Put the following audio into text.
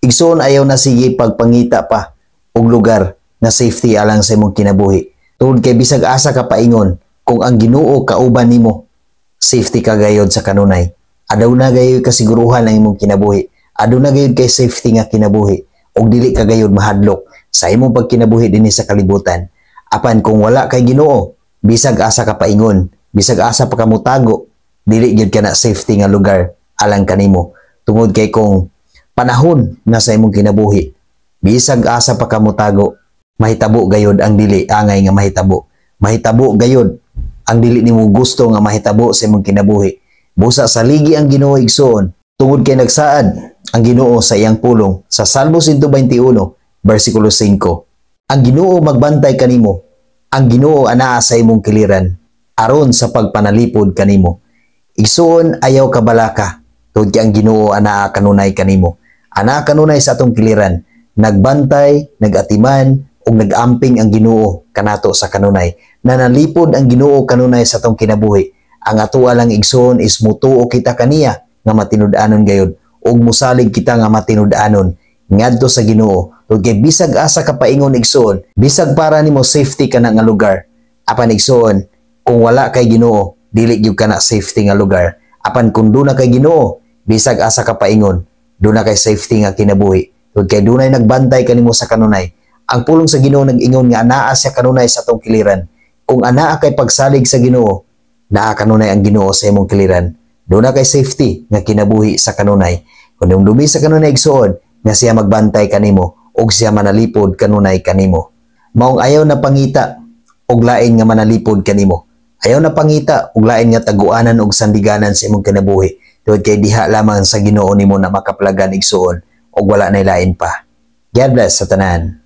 Igsoon ayaw na sige pagpangita pa og lugar na safety alang sa imong kinabuhi. Tungod kay bisag asa ka paingon kung ang Ginoo kauban nimo, safety ka gayod sa kanunay. Adaw na gayod kasiguruhan ang imong kinabuhi. Adaw na gayod kay safety nga kinabuhi og dili ka gayod mahadlok sa imong pagkinabuhi dinhi sa kalibutan. Apan kung wala kay Ginoo, bisag asa ka paingon, bisag asa pa ka mutago, dili gyud ka na safety nga lugar alang kanimo. Tungod kay kung panahon na sa imong kinabuhi, bisag asa pa ka mutago, mahitabo gayod ang dili angay nga mahitabo. Mahitabo gayod ang dili nimo gusto nga mahitabo sa imong kinabuhi. Busa sa ligi ang Ginoo igsoon, tungod kay nagsaad ang Ginoo sa iyang pulong sa Salmo 121 versikulo 5. Ang Ginoo magbantay kanimo, ang Ginoo anaa sa imong kiliran aron sa pagpanalipod kanimo. Igsoon ayaw kabalaka, tungod kay ang Ginoo anaa kanunay kanimo. Anaa kanunay sa atong kiliran, nagbantay, nagatiman ug nagamping ang Ginoo kanato sa kanunay. Nanalipod ang Ginoo kanunay sa atong kinabuhi. Ang atoa lang igsoon is mutuo kita kaniya nga matinud-anon gayud ug musalig kita nga matinud-anon ngadto sa Ginoo. Tungod kay bisag asa ka paingon igsoon, bisag para nimo safety ka na nga lugar. Apan igsoon, kung wala kay Ginoo, dili gyud ka na safety nga lugar. Apan kung duna kay Ginoo, bisag asa ka paingon, duna kay safety nga kinabuhi. Tungod kay dunay nagbantay kanimo sa kanunay. Ang pulong sa Ginoo nag-ingon nga anaa siya kanunay sa atong kiliran. Kung anaa kay pagsalig sa Ginoo, naa kanunay ang Ginoo sa imong kiliran. Duna kay safety nga kinabuhi sa kanunay. Kung dumi sa kanunay igsoon, nga siya magbantay kanimo og siya manalipod kanunay kanimo. Maong ayaw na pangita og lain nga manalipod kanimo. Ayaw na pangita og lain nga taguanan og sandiganan sa imong kinabuhi. Tungod kay diha lamang sa Ginoo nimo na makaplagan igsoon og wala nay lain pa. God bless sa tanan.